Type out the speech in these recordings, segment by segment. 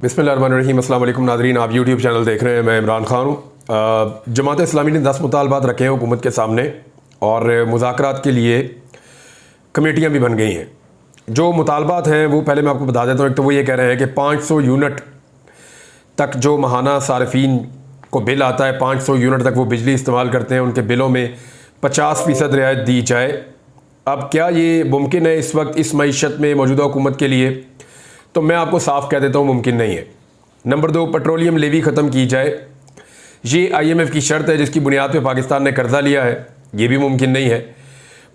बिस्मिल्लाहिर्रहमानिर्रहीम। अस्सलाम वालेकुम नाज़रीन, आप यूट्यूब चैनल देख रहे हैं। मैं इमरान खान हूँ। जमात इस्लामी ने 10 मुतालबात रखे हैं हुकूमत के सामने और मुज़ाकरात के लिए कमेटियाँ भी बन गई हैं। जो मुतालबात हैं वो पहले मैं आपको बता देता हूँ। एक तो वो ये कह रहे हैं कि 500 यूनिट तक जो माहाना सार्फिन को बिल आता है, 500 यूनिट तक वो बिजली इस्तेमाल करते हैं, उनके बिलों में 50% रियायत दी जाए। अब क्या ये मुमकिन है इस वक्त इस मईशत में मौजूदा हुकूमत के लिए? तो मैं आपको साफ कह देता हूँ, मुमकिन नहीं है। नंबर 2, पेट्रोलियम लेवी ख़त्म की जाए। ये IMF की शर्त है जिसकी बुनियाद पे पाकिस्तान ने कर्जा लिया है। ये भी मुमकिन नहीं है।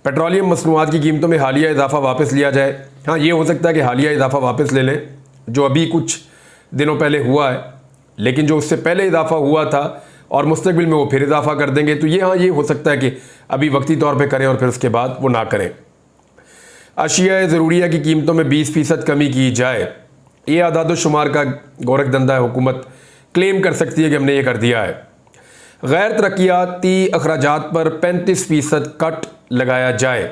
पेट्रोलियम मसनूआत की कीमतों में हालिया इजाफा वापस लिया जाए। हाँ, ये हो सकता है कि हालिया इजाफा वापस ले लें जो अभी कुछ दिनों पहले हुआ है, लेकिन जो उससे पहले इजाफा हुआ था और मुस्तकबिल में वो फिर इजाफा कर देंगे। तो ये ये हो सकता है कि अभी वक्ती तौर पर करें और फिर उसके बाद वो ना करें। अशिया ज़रूरिया की कीमतों में 20% कमी की जाए। ये आदाद शुमार का गोरख धंधा है। हुकूमत क्लेम कर सकती है कि हमने ये कर दिया है। गैर तरक्याती अखराजात पर 35% कट लगाया जाए।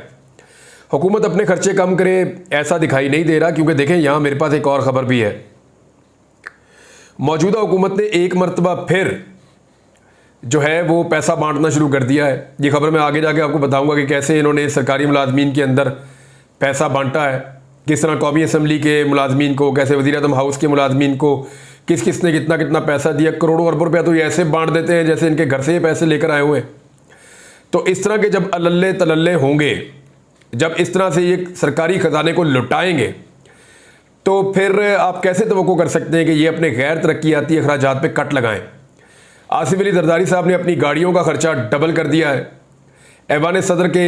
हुकूमत अपने खर्चे कम करे ऐसा दिखाई नहीं दे रहा, क्योंकि देखें यहाँ मेरे पास एक और ख़बर भी है। मौजूदा हुकूमत ने एक मरतबा फिर जो है वो पैसा बांटना शुरू कर दिया है। ये खबर मैं आगे जाके आपको बताऊँगा कि कैसे इन्होंने सरकारी मुलाजमीन के अंदर पैसा बांटा है, किस तरह कौमी असम्बली के मुलाजमीन को, कैसे वज़ीर-ए-आज़म हाउस के मुलाजमीन को किस किस ने कितना कितना पैसा दिया। करोड़ों अरबों रुपया तो ये ऐसे बांट देते हैं जैसे इनके घर से ये पैसे लेकर आए हुए। तो इस तरह के जब अल्ले तलल्ले होंगे, जब इस तरह से ये सरकारी ख़जाने को लुटाएंगे, तो फिर आप कैसे तवक्को कर सकते हैं कि ये अपने गैर तरक्याती अखराजात पे कट लगाएं। आसिफ अली जरदारी साहब ने अपनी गाड़ियों का खर्चा डबल कर दिया है। ऐवान सदर के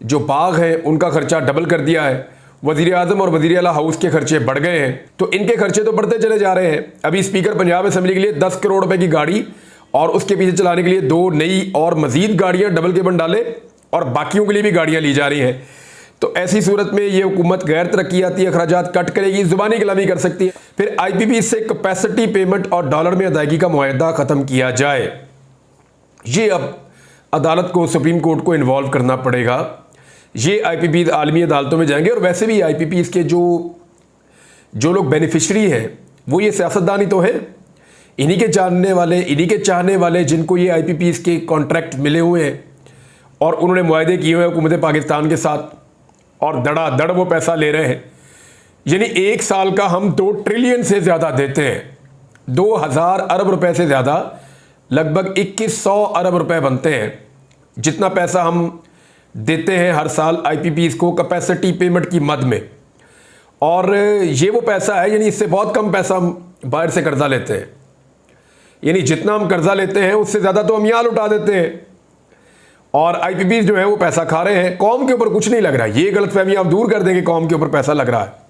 जो बाग हैं उनका खर्चा डबल कर दिया है। वज़ीर-ए-आज़म और वज़ीर-ए-आला हाउस के खर्चे बढ़ गए हैं। तो इनके खर्चे तो बढ़ते चले जा रहे हैं। अभी स्पीकर पंजाब असम्बली के लिए 10 करोड़ रुपए की गाड़ी और उसके पीछे चलाने के लिए 2 नई और मजीद गाड़ियां डबल के बन डाले और बाकियों के लिए भी गाड़ियां ली जा रही हैं। तो ऐसी सूरत में ये हुकूमत गैर तरक्याती अखराजात कट करेगी, ज़ुबानी कलामी कर सकती है। फिर IPP से कैपेसिटी पेमेंट और डॉलर में अदायगी का मुआहदा ख़त्म किया जाए। ये अब अदालत को, सुप्रीम कोर्ट को इन्वॉल्व करना पड़ेगा। ये IPP आलमी अदालतों में जाएंगे और वैसे भी IPP इसके जो लोग बेनिफिशरी हैं वो ये सियासतदान ही तो हैं, इन्हीं के जानने वाले, इन्हीं के चाहने वाले, जिनको ये IPP इसके कॉन्ट्रैक्ट मिले हुए हैं और उन्होंने मुआहदे किए हुए हैं हुकूमत पाकिस्तान के साथ और धड़ाधड़ वो पैसा ले रहे हैं। यानी एक साल का हम 2 ट्रिलियन से ज़्यादा देते हैं। 2000 अरब रुपए से ज़्यादा, लगभग 2100 अरब रुपए बनते हैं जितना पैसा हम देते हैं हर साल IPP को कैपेसिटी पेमेंट की मद में। और ये वो पैसा है, यानी इससे बहुत कम पैसा हम बाहर से कर्जा लेते हैं। यानी जितना हम कर्जा लेते हैं उससे ज़्यादा तो हम यहाँ लुटा देते हैं और IPP जो है वो पैसा खा रहे हैं। कौम के ऊपर कुछ नहीं लग रहा है। ये गलतफहमी आप दूर कर देंगे, कौम के ऊपर पैसा लग रहा है।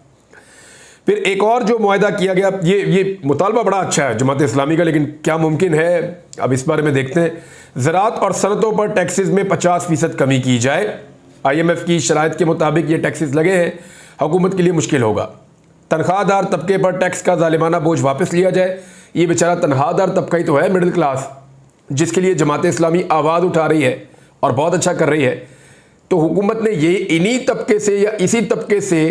फिर एक और जो मुआहदा किया गया, ये मुतालबा बड़ा अच्छा है जमात इस्लामी का, लेकिन क्या मुमकिन है अब इस बारे में देखते हैं। ज़राअत और सनतों पर टैक्सेस में 50% कमी की जाए। IMF की शराइत के मुताबिक ये टैक्सेस लगे हैं, हुकूमत के लिए मुश्किल होगा। तनख्वाहदार तबके पर टैक्स का जालिमाना बोझ वापस लिया जाए। ये बेचारा तनख्वाहदार तबका ही तो है, मिडिल क्लास, जिसके लिए जमात इस्लामी आवाज़ उठा रही है और बहुत अच्छा कर रही है। तो हुकूमत ने ये इन्हीं तबके से या इसी तबके से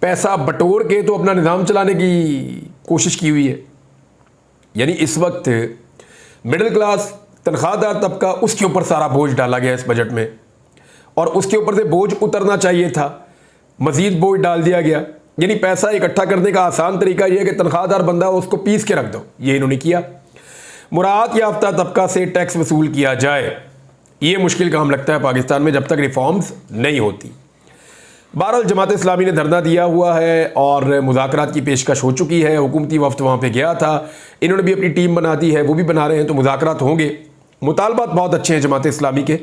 पैसा बटोर के तो अपना निज़ाम चलाने की कोशिश की हुई है। यानी इस वक्त मिडिल क्लास, तनख्वाहदार तबका, उसके ऊपर सारा बोझ डाला गया इस बजट में और उसके ऊपर से बोझ उतरना चाहिए था, मजीद बोझ डाल दिया गया। यानी पैसा इकट्ठा करने का आसान तरीका यह है कि तनख्वाहदार बंदा उसको पीस के रख दो। ये इन्होंने किया। मुराद याफ्ता तबका से टैक्स वसूल किया जाए। ये मुश्किल काम लगता है पाकिस्तान में जब तक रिफॉर्म्स नहीं होती। बहरहाल जमात इस्लामी ने धरना दिया हुआ है और मुज़ाकरात की पेशकश हो चुकी है। हुकूमती वफ्द वहाँ पे गया था, इन्होंने भी अपनी टीम बना दी है, वो भी बना रहे हैं। तो मुज़ाकरात होंगे। मुतालबात बहुत अच्छे हैं जमात इस्लामी के,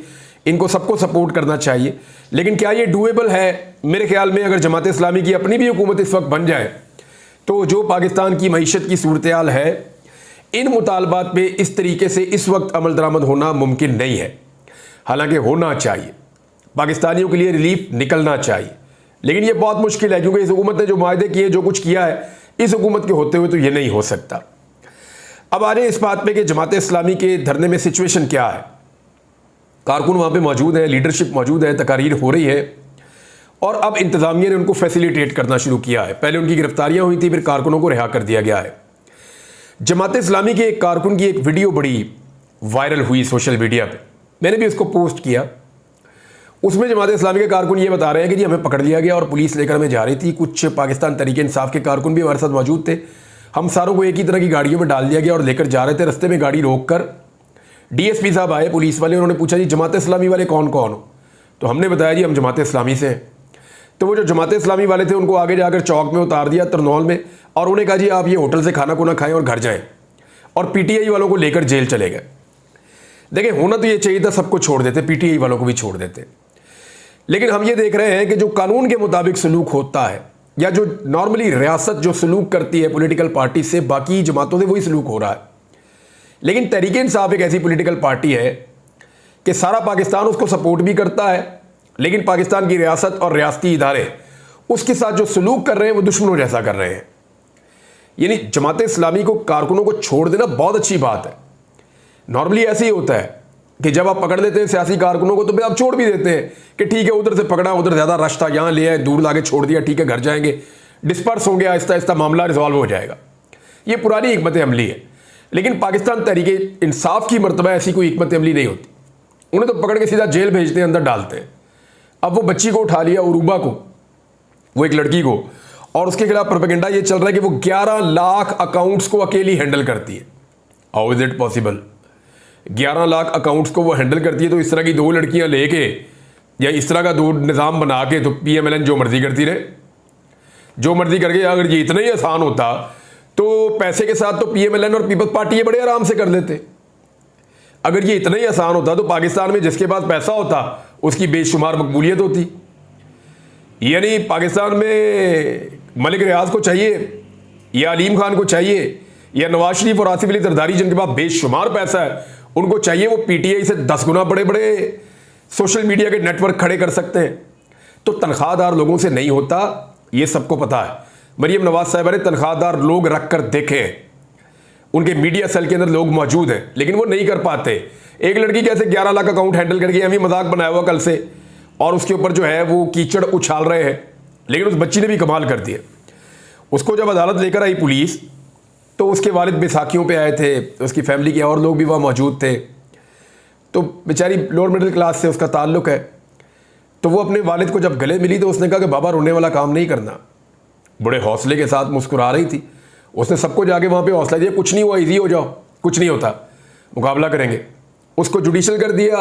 इनको सबको सपोर्ट करना चाहिए। लेकिन क्या ये डूएबल है? मेरे ख्याल में अगर जमात इस्लामी की अपनी भी हुकूमत इस वक्त बन जाए तो जो पाकिस्तान की मईशत की सूरत हाल है, इन मुतालबात पे इस तरीके से इस वक्त अमल दरामद होना मुमकिन नहीं है। हालांकि होना चाहिए, पाकिस्तानियों के लिए रिलीफ निकलना चाहिए, लेकिन ये बहुत मुश्किल है क्योंकि इस हुकूमत ने जो मुआहदे किए, जो कुछ किया है, इस हुकूमत के होते हुए तो ये नहीं हो सकता। अब आ रहे इस बात पे कि जमात इस्लामी के धरने में सिचुएशन क्या है। कारकुन वहाँ पे मौजूद है, लीडरशिप मौजूद है, तकारीर हो रही है और अब इंतजामिया ने उनको फैसिलिटेट करना शुरू किया है। पहले उनकी गिरफ्तारियां हुई थी, फिर कारकुनों को रिहा कर दिया गया है। जमात इस्लामी के एक कारकुन की एक वीडियो बड़ी वायरल हुई सोशल मीडिया पे, मैंने भी उसको पोस्ट किया। उसमें जमात इस्लामी के कारकुन ये बता रहे हैं कि जी हमें पकड़ लिया गया और पुलिस लेकर हमें जा रही थी। कुछ पाकिस्तान तहरीक इंसाफ के कारकुन भी हमारे साथ मौजूद थे। हम सारों को एक ही तरह की गाड़ियों में डाल दिया गया और लेकर जा रहे थे। रास्ते में गाड़ी रोक कर डीएसपी साहब आए, पुलिस वाले, उन्होंने पूछा जी जमात इस्लामी वाले कौन कौन हो? तो हमने बताया जी हम जमात इस्लामी से हैं। तो वो जो जमात इस्लामी वाले थे उनको आगे जाकर चौक में उतार दिया, तरनौल में, और उन्हें कहा जी आप ये होटल से खाना खुना खाएं और घर जाएं, और पीटीआई वालों को लेकर जेल चले गए। देखिए, होना तो ये चाहिए था सबको छोड़ देते, पीटीआई वालों को भी छोड़ देते, लेकिन हम ये देख रहे हैं कि जो कानून के मुताबिक सलूक होता है, या जो नॉर्मली रियासत जो सलूक करती है पॉलिटिकल पार्टी से, बाकी जमातों से वही सलूक हो रहा है। लेकिन तहरीक इंसाफ एक ऐसी पॉलिटिकल पार्टी है कि सारा पाकिस्तान उसको सपोर्ट भी करता है, लेकिन पाकिस्तान की रियासत और रियासती इदारे उसके साथ जो सलूक कर रहे हैं वो दुश्मनों जैसा कर रहे हैं। यानी जमात इस्लामी को, कारकुनों को छोड़ देना बहुत अच्छी बात है। नॉर्मली ऐसे ही होता है कि जब आप पकड़ लेते हैं सियासी कारकुनों को तो फिर आप छोड़ भी देते हैं कि ठीक है उधर से पकड़ा, उधर ज़्यादा रश था, यहाँ ले आए, दूर लाके छोड़ दिया, ठीक है घर जाएंगे, डिस्पर्स होंगे, आहिस्ता आहिस्ता मामला रिजॉल्व हो जाएगा। ये पुरानी हिकमत अमली है। लेकिन पाकिस्तान तहरीक इंसाफ की मर्तबा ऐसी कोई हिकमत अमली नहीं होती। उन्हें तो पकड़ के सीधा जेल भेजते हैं, अंदर डालते हैं। अब वो बच्ची को उठा लिया, उरूबा को, वो एक लड़की को, और उसके खिलाफ प्रोपेगेंडा ये चल रहा है कि वो 11 लाख अकाउंट्स को अकेली हैंडल करती है। How is it possible? 11 lakh accounts को वो हैंडल करती है, तो इस तरह की 2 लड़कियां लेके या इस तरह का 2 निज़ाम बना के तो पीएमएलएन जो मर्जी करती रहे, जो मर्जी करके। अगर ये इतना ही आसान होता तो पैसे के साथ तो पीएमएलएन और पीपल्स पार्टी ये बड़े आराम से कर लेते। अगर ये इतना ही आसान होता तो पाकिस्तान में जिसके पास पैसा होता उसकी बेशुमार मकबूलियत होती। यानी पाकिस्तान में मलिक रियाज को चाहिए, या अलीम खान को चाहिए, या नवाज शरीफ और आसिफ अली जरदारी जिनके पास बेशुमार पैसा है, उनको चाहिए वो पीटीआई से 10 गुना बड़े बड़े सोशल मीडिया के नेटवर्क खड़े कर सकते हैं। तो तनख्वाहदार लोगों से नहीं होता, ये सबको पता है। मरीम नवाज साहिबा ने तनख्वाहदार लोग रख कर देखे, उनके मीडिया सेल के अंदर लोग मौजूद हैं, लेकिन वो नहीं कर पाते। एक लड़की कैसे 11 लाख अकाउंट हैंडल करके, अभी मजाक बनाया हुआ कल से, और उसके ऊपर जो है वो कीचड़ उछाल रहे हैं, लेकिन उस बच्ची ने भी कमाल कर दिया। उसको जब अदालत लेकर आई पुलिस, तो उसके वालिद बैसाखियों पे आए थे, उसकी फैमिली के और लोग भी वहाँ मौजूद थे। तो बेचारी लोअर मिडिल क्लास से उसका ताल्लुक़ है। तो वो अपने वालिद को जब गले मिली तो उसने कहा कि बाबा रोने वाला काम नहीं करना। बड़े हौसले के साथ मुस्कुरा रही थी। उसने सबको जाके वहाँ पे हौसला दिया, कुछ नहीं हुआ, ईजी हो जाओ, कुछ नहीं होता, मुकाबला करेंगे। उसको जुडिशल कर दिया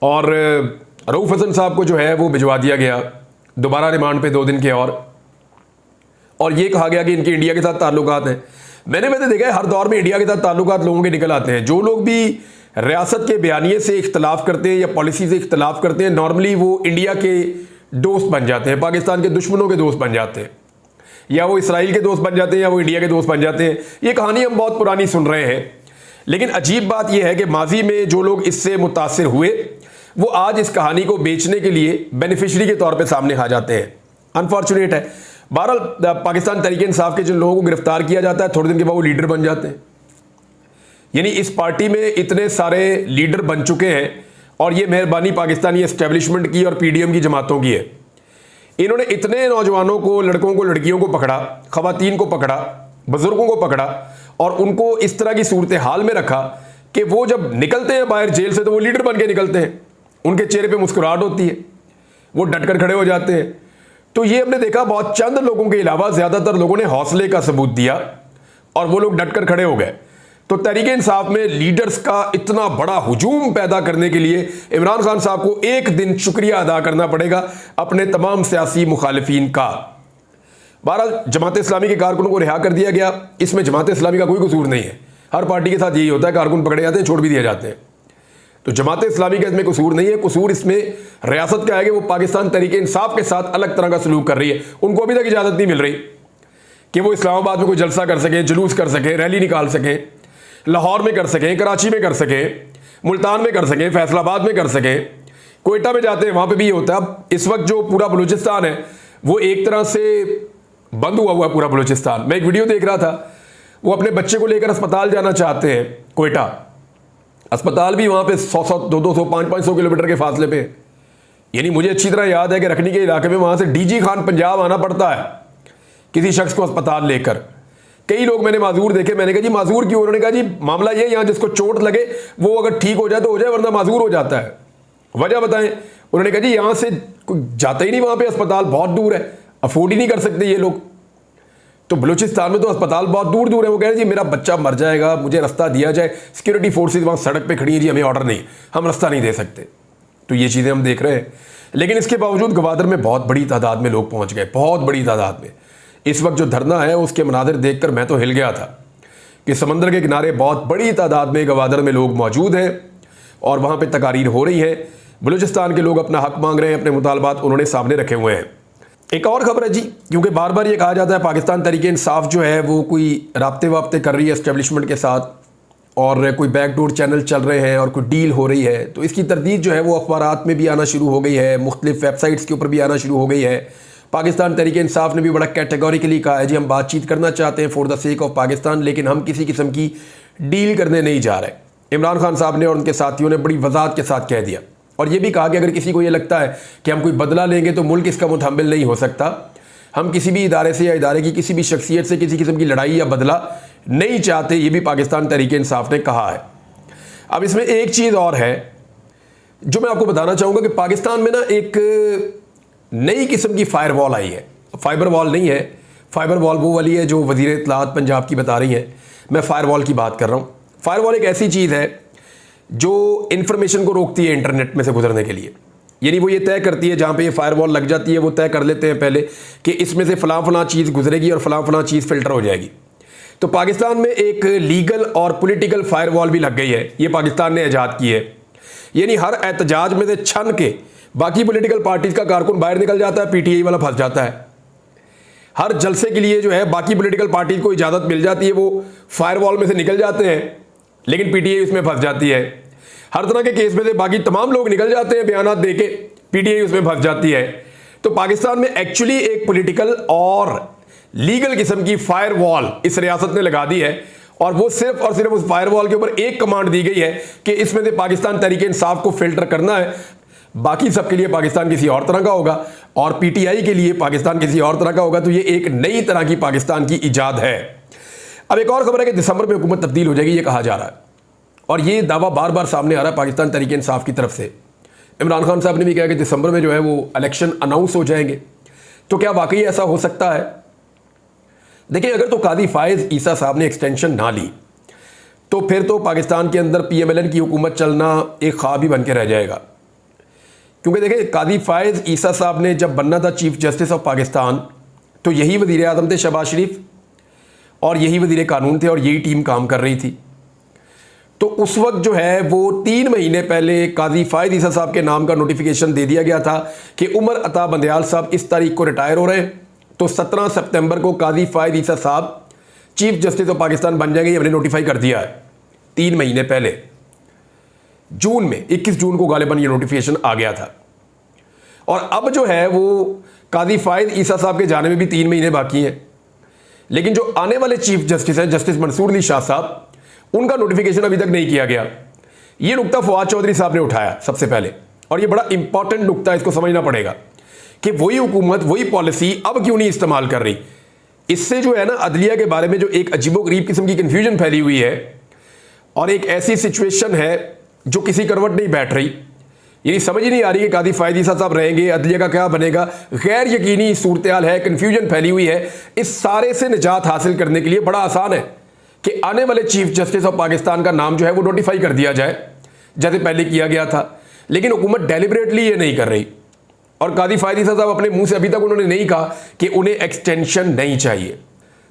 और रऊफ हसन साहब को जो है वो भिजवा दिया गया दोबारा रिमांड पे 2 दिन के। और ये कहा गया कि इनके इंडिया के साथ ताल्लुकात हैं। मैंने देखा है हर दौर में इंडिया के साथ ताल्लुकात लोगों के निकल आते हैं। जो लोग भी रियासत के बयानिए से इख्तलाफ करते हैं या पॉलिसी से इख्तलाफ करते हैं, नॉर्मली वो इंडिया के दोस्त बन जाते हैं, पाकिस्तान के दुश्मनों के दोस्त बन जाते हैं, या वो इसराइल के दोस्त बन जाते हैं, या वो इंडिया के दोस्त बन जाते हैं। ये कहानी हम बहुत पुरानी सुन रहे हैं। लेकिन अजीब बात यह है कि माजी में जो लोग इससे मुतासिर हुए वो आज इस कहानी को बेचने के लिए बेनिफिशरी के तौर पे सामने आ जाते हैं। अनफॉर्चुनेट है। बहरहाल पाकिस्तान तहरीक इंसाफ के जिन लोगों को गिरफ्तार किया जाता है, थोड़े दिन के बाद वो लीडर बन जाते हैं। यानी इस पार्टी में इतने सारे लीडर बन चुके हैं, और ये मेहरबानी पाकिस्तानी एस्टेब्लिशमेंट की और पीडीएम की जमातों की है। इन्होंने इतने नौजवानों को, लड़कों को, लड़कियों को पकड़ा, खवातीन को पकड़ा, बुजुर्गों को पकड़ा, और उनको इस तरह की सूरत हाल में रखा कि वो जब निकलते हैं बाहर जेल से तो वो लीडर बन के निकलते हैं। उनके चेहरे पे मुस्कुराहट होती है, वो डटकर खड़े हो जाते हैं। तो ये हमने देखा, बहुत चंद लोगों के अलावा ज्यादातर लोगों ने हौसले का सबूत दिया और वो लोग डटकर खड़े हो गए। तो तहरीक इंसाफ में लीडर्स का इतना बड़ा हुजूम पैदा करने के लिए इमरान खान साहब को एक दिन शुक्रिया अदा करना पड़ेगा अपने तमाम सियासी मुखालिफिन का। बहरहाल जमात इस्लामी के कारकुनों को रिहा कर दिया गया। इसमें जमात इस्लामी का कोई कसूर नहीं है। हर पार्टी के साथ यही होता है, कारकुन पकड़े जाते हैं, छोड़ भी दिए जाते हैं। तो जमात इस्लामी का इसमें कसूर नहीं है। कसूर इसमें रियासत का है कि वो पाकिस्तान तहरीक इंसाफ के साथ अलग तरह का सलूक कर रही है। उनको अभी तक इजाज़त नहीं मिल रही कि वो इस्लामाबाद में कोई जलसा कर सकें, जुलूस कर सकें, रैली निकाल सकें, लाहौर में कर सकें, कराची में कर सकें, मुल्तान में कर सकें, फैसलाबाद में कर सकें, कोयटा में जाते हैं वहाँ पे भी ये होता है। अब इस वक्त जो पूरा बलूचिस्तान है वो एक तरह से बंद हुआ पूरा बलूचिस्तान। मैं एक वीडियो देख रहा था, वो अपने बच्चे को लेकर अस्पताल जाना चाहते हैं कोयटा। अस्पताल भी वहाँ पे 100-100, 200-200, 500-500 किलोमीटर के फासले पे। यानी मुझे अच्छी तरह याद है कि रखनी के इलाके में वहां से डीजी खान पंजाब आना पड़ता है किसी शख्स को अस्पताल लेकर। कई लोग मैंने माजूर देखे, मैंने कहा जी माजूर क्यों? उन्होंने कहा जी मामला ये, यहाँ जिसको चोट लगे वो अगर ठीक हो जाए तो हो जाए, वरना माजूर हो जाता है। वजह बताएं? उन्होंने कहा जी यहाँ से जाता ही नहीं वहां पे, अस्पताल बहुत दूर है, अफोर्ड ही नहीं कर सकते ये लोग। तो बलूचिस्तान में तो अस्पताल बहुत दूर दूर है। वो कह रहे जी मेरा बच्चा मर जाएगा, मुझे रास्ता दिया जाए। सिक्योरिटी फोर्सेज वहां सड़क पे खड़ी है जी, हमें ऑर्डर नहीं, हम रास्ता नहीं दे सकते। तो ये चीज़ें हम देख रहे हैं। लेकिन इसके बावजूद गवादर में बहुत बड़ी तादाद में लोग पहुंच गए, बहुत बड़ी तादाद में। इस वक्त जो धरना है उसके मनाजिर देखकर मैं तो हिल गया था कि समंदर के किनारे बहुत बड़ी तादाद में गवादर में लोग मौजूद हैं और वहाँ पर तकारीर हो रही है। बलूचिस्तान के लोग अपना हक मांग रहे हैं, अपने मुतालबात उन्होंने सामने रखे हुए हैं। एक और खबर है जी, क्योंकि बार बार ये कहा जाता है पाकिस्तान तहरीक इंसाफ जो है वो कोई राब्ते वाब्ते कर रही है एस्टेब्लिशमेंट के साथ और कोई बैकडोर चैनल चल रहे हैं और कोई डील हो रही है। तो इसकी तरदीद जो है वो अखबारात में भी आना शुरू हो गई है, मुख्तलिफ वेबसाइट्स के ऊपर भी आना शुरू हो गई है। पाकिस्तान तहरीक इंसाफ ने भी बड़ा कैटेगोरिकली कहा है जी हम बातचीत करना चाहते हैं for the sake of Pakistan, लेकिन हम किसी किस्म की डील करने नहीं जा रहे। इमरान खान साहब ने और उनके साथियों ने बड़ी वजाहत के साथ कह दिया और ये भी कहा कि अगर किसी को ये लगता है कि हम कोई बदला लेंगे तो मुल्क इसका मुतहम्मिल नहीं हो सकता। हम किसी भी इदारे से या इदारे की किसी भी शख्सियत से किसी किस्म की लड़ाई या बदला नहीं चाहते, ये भी पाकिस्तान तहरीक इंसाफ ने कहा है। अब इसमें एक चीज़ और है जो मैं आपको बताना चाहूँगा कि पाकिस्तान में ना एक नई किस्म की फायर वॉल आई है। फाइबर वॉल नहीं है, फाइबर वॉल वो वाली है जो वज़ीर इत्तलात पंजाब की बता रही है, मैं फायर वॉल की बात कर रहा हूँ। फायर वॉल एक ऐसी चीज़ है जो इंफॉर्मेशन को रोकती है इंटरनेट में से गुजरने के लिए। यानी वो ये तय करती है, जहाँ पे ये फायरवॉल लग जाती है वो तय कर लेते हैं पहले कि इसमें से फलां चीज़ गुजरेगी और फलां चीज़ फिल्टर हो जाएगी। तो पाकिस्तान में एक लीगल और पॉलिटिकल फायरवॉल भी लग गई है, ये पाकिस्तान ने ईजाद की है। यानी हर एहतजाज में से छन के बाकी पॉलिटिकल पार्टीज का कारकुन बाहर निकल जाता है, पीटीआई वाला फंस जाता है। हर जलसे के लिए जो है बाकी पॉलिटिकल पार्टीज को इजाज़त मिल जाती है, वो फायरवॉल में से निकल जाते हैं, लेकिन पीटीआई उसमें फंस जाती है। हर तरह के केस में से बाकी तमाम लोग निकल जाते हैं बयानात देके, पीटीआई उसमें फंस जाती है। तो पाकिस्तान में एक्चुअली एक पॉलिटिकल और लीगल किस्म की फायर वॉल इस रियासत ने लगा दी है और वो सिर्फ और सिर्फ उस फायर वॉल के ऊपर एक कमांड दी गई है कि इसमें से पाकिस्तान तहरीक इंसाफ को फिल्टर करना है, बाकी सबके लिए पाकिस्तान किसी और तरह का होगा और पीटीआई के लिए पाकिस्तान किसी और तरह का होगा। तो ये एक नई तरह की पाकिस्तान की ईजाद है। अब एक और खबर है कि दिसंबर में हुकूमत तब्दील हो जाएगी, ये कहा जा रहा है और ये दावा बार बार सामने आ रहा है पाकिस्तान तहरीक इंसाफ की तरफ से। इमरान खान साहब ने भी कहा कि दिसंबर में जो है वो इलेक्शन अनाउंस हो जाएंगे। तो क्या वाकई ऐसा हो सकता है? देखिए, अगर तो कादी फायज ईसा साहब ने एक्सटेंशन ना ली तो फिर तो पाकिस्तान के अंदर पीएमएलएन की हुकूमत चलना एक ख्वाब ही बन के रह जाएगा। क्योंकि देखिए, कादी फायज ईसा साहब ने जब बनना था चीफ जस्टिस ऑफ पाकिस्तान तो यही वज़ीर आज़म थे शहबाज शरीफ और यही वज़ीर कानून थे और यही टीम काम कर रही थी। तो उस वक्त जो है वो 3 महीने पहले काजी फायद ईसा साहब के नाम का नोटिफिकेशन दे दिया गया था कि उमर अता बंदयाल साहब इस तारीख को रिटायर हो रहे हैं। तो 17 सितंबर को काजी फायद ईसा साहब चीफ जस्टिस ऑफ पाकिस्तान बन जाएंगे, ये हमने नोटिफाई कर दिया है 3 महीने पहले। जून में 21 जून को गालिबन ये नोटिफिकेशन आ गया था और अब जो है वो काजी फायद ईसा साहब के जाने में भी 3 महीने बाकी हैं। लेकिन जो आने वाले चीफ जस्टिस हैं जस्टिस मंसूर अली शाह साहब, उनका नोटिफिकेशन अभी तक नहीं किया गया। ये नुकता फवाद चौधरी साहब ने उठाया सबसे पहले और ये बड़ा इंपॉर्टेंट नुकता, इसको समझना पड़ेगा कि वही हुकूमत वही पॉलिसी अब क्यों नहीं इस्तेमाल कर रही। इससे जो है ना अदलिया के बारे में जो एक अजीबोगरीब किस्म की कंफ्यूजन फैली हुई है और एक ऐसी सिचुएशन है जो किसी करवट नहीं बैठ रही। ये समझ ही नहीं आ रही कि कादी फायद ईसा साहब रहेंगे, अदलिया का क्या बनेगा। गैर यकीनी सूरत हाल है, कन्फ्यूजन फैली हुई है। इस सारे से निजात हासिल करने के लिए बड़ा आसान है कि आने वाले चीफ जस्टिस ऑफ पाकिस्तान का नाम जो है वो नोटिफाई कर दिया जाए जैसे पहले किया गया था। लेकिन हुकूमत डेलिबरेटली ये नहीं कर रही और कादी फायद ईसा साहब अपने मुंह से अभी तक उन्होंने नहीं कहा कि उन्हें एक्सटेंशन नहीं चाहिए।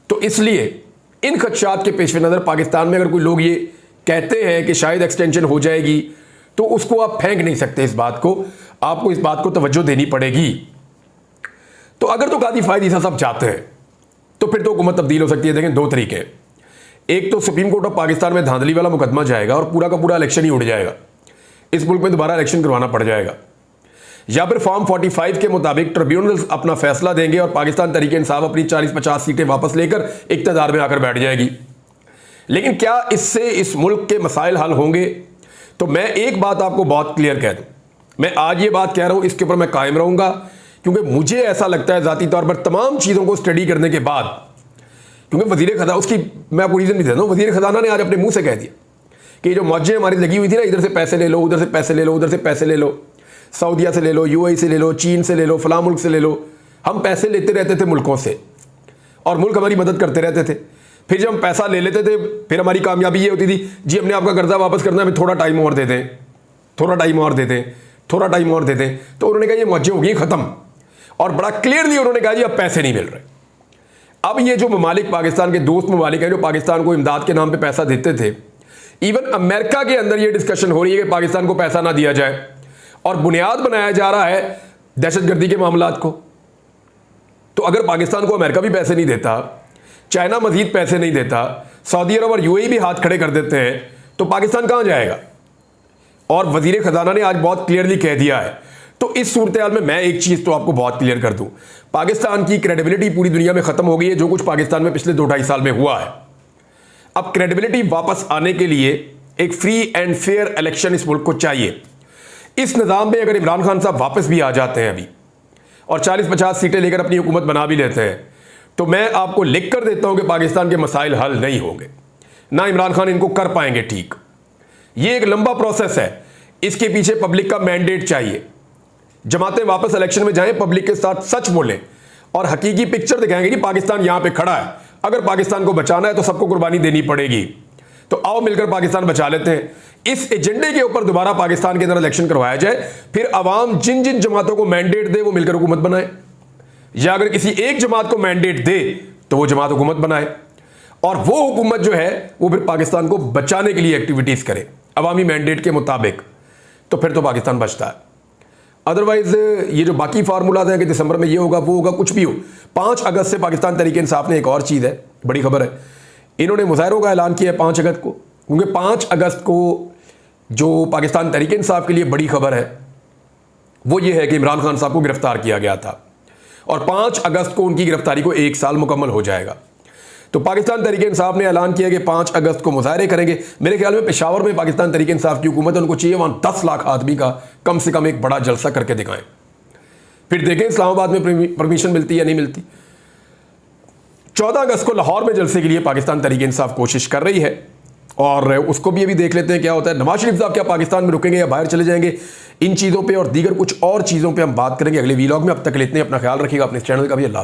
तो इसलिए इन खदशात के पेश नज़र पाकिस्तान में अगर कोई लोग ये कहते हैं कि शायद एक्सटेंशन हो जाएगी तो उसको आप फेंक नहीं सकते। इस बात को आपको इस बात को तवज्जो देनी पड़ेगी। तो अगर तो कादी फायद ईसा साहब चाहते हैं तो फिर तो हुकूमत तब्दील हो सकती है। देखें, 2 तरीके हैं। एक तो सुप्रीम कोर्ट ऑफ पाकिस्तान में धांधली वाला मुकदमा जाएगा और पूरा का पूरा इलेक्शन ही उड़ जाएगा, इस मुल्क में दोबारा इलेक्शन करवाना पड़ जाएगा। या फिर फॉर्म 45 के मुताबिक ट्रिब्यूनल्स अपना फैसला देंगे और पाकिस्तान तहरीक इंसाफ अपनी 40-50 सीटें वापस लेकर इक्तदार में आकर बैठ जाएगी। लेकिन क्या इससे इस मुल्क के मसाइल हल होंगे? तो मैं एक बात आपको बहुत क्लियर कह दूं, मैं आज ये बात कह रहा हूं, इसके ऊपर मैं कायम रहूंगा, क्योंकि मुझे ऐसा लगता है ज़ाती तौर पर तमाम चीज़ों को स्टडी करने के बाद, क्योंकि वज़ीर खजाना, उसकी मैं आपको रीज़न भी देता हूँ, वज़ीर खजाना ने आज अपने मुंह से कह दिया कि जो मौजें हमारी लगी हुई थी ना, इधर से पैसे ले लो, उधर से पैसे ले लो, उधर से पैसे ले लो, सऊदीया से ले लो, यूएई से ले लो, चीन से ले लो, फलां मुल्क से ले लो, हम पैसे लेते रहते थे मुल्कों से और मुल्क हमारी मदद करते रहते थे। फिर जब हम पैसा ले लेते थे, फिर हमारी कामयाबी ये होती थी, जी हमने आपका कर्जा वापस करना है, थोड़ा टाइम और दे दें, थोड़ा टाइम और दे दें, थोड़ा टाइम और दे दें। तो उन्होंने कहा ये मौजें हो गई ख़त्म, और बड़ा क्लियरली उन्होंने कहा जी अब पैसे नहीं मिल रहे। अब ये जो ममालिक, पाकिस्तान के दोस्त ममालिक हैं जो पाकिस्तान को इमदाद के नाम पे पैसा देते थे, इवन अमेरिका के अंदर ये डिस्कशन हो रही है कि पाकिस्तान को पैसा ना दिया जाए, और बुनियाद बनाया जा रहा है दहशतगर्दी के मामलात को। तो अगर पाकिस्तान को अमेरिका भी पैसे नहीं देता, चाइना मजीद पैसे नहीं देता, सऊदी अरब और यूएई भी हाथ खड़े कर देते हैं, तो पाकिस्तान कहाँ जाएगा? और वजीर खजाना ने आज बहुत क्लियरली कह दिया है। तो इस सूरत हाल में मैं एक चीज़ तो आपको बहुत क्लियर कर दूं, पाकिस्तान की क्रेडिबिलिटी पूरी दुनिया में ख़त्म हो गई है, जो कुछ पाकिस्तान में पिछले 2-2.5 साल में हुआ है। अब क्रेडिबिलिटी वापस आने के लिए एक फ्री एंड फेयर इलेक्शन इस मुल्क को चाहिए। इस निज़ाम में अगर इमरान खान साहब वापस भी आ जाते हैं अभी और 40-50 सीटें लेकर अपनी हुकूमत बना भी लेते हैं, तो मैं आपको लिख कर देता हूं कि पाकिस्तान के मसाइल हल नहीं होंगे, ना इमरान खान इनको कर पाएंगे ठीक। ये एक लंबा प्रोसेस है, इसके पीछे पब्लिक का मैंडेट चाहिए। जमातें वापस इलेक्शन में जाएं, पब्लिक के साथ सच बोलें और हकीकी पिक्चर दिखाएंगे कि पाकिस्तान यहां पे खड़ा है, अगर पाकिस्तान को बचाना है तो सबको कुर्बानी देनी पड़ेगी, तो आओ मिलकर पाकिस्तान बचा लेते हैं। इस एजेंडे के ऊपर दोबारा पाकिस्तान के अंदर इलेक्शन करवाया जाए, फिर अवाम जिन जिन जमातों को मैंडेट दे वो मिलकर हुकूमत बनाए, या अगर किसी एक जमात को मैंडेट दे तो वो जमात हुकूमत बनाए, और वो हुकूमत जो है वो फिर पाकिस्तान को बचाने के लिए एक्टिविटीज करे अवामी मैंडेट के मुताबिक, तो फिर तो पाकिस्तान बचता है। अदरवाइज ये जो बाकी फार्मूलाज हैं कि दिसंबर में ये होगा वो होगा, कुछ भी हो। 5 अगस्त से पाकिस्तान तहरीक इंसाफ ने एक और चीज़ है, बड़ी खबर है, इन्होंने मुजाहरों का ऐलान किया है 5 अगस्त को, क्योंकि 5 अगस्त को जो पाकिस्तान तहरीक इंसाफ के लिए बड़ी खबर है वो ये है कि इमरान खान साहब को गिरफ्तार किया गया था, और 5 अगस्त को उनकी गिरफ्तारी को 1 साल मुकम्मल हो जाएगा। तो पाकिस्तान तहरीक इंसाफ ने ऐलान किया कि 5 अगस्त को मुजाहरे करेंगे। मेरे ख्याल में पेशावर में पाकिस्तान तहरीक इंसाफ की हुकूमत है, उनको चाहिए वहां 10 लाख आदमी का कम से कम एक बड़ा जलसा करके दिखाएं, फिर देखें इस्लामाबाद में परमिशन मिलती या नहीं मिलती। 14 अगस्त को लाहौर में जलसे के लिए पाकिस्तान तहरीक इंसाफ कोशिश कर रही है, और उसको भी अभी देख लेते हैं क्या होता है। नवाज शरीफ साहब क्या पाकिस्तान में रुकेंगे या बाहर चले जाएंगे, इन चीज़ों पे और दीगर कुछ और चीज़ों पे हम बात करेंगे अगले वीलॉग में। अब तक लेते हैं, अपना ख्याल रखिएगा, अपने चैनल का भी। अल्लाह हाफ़िज़।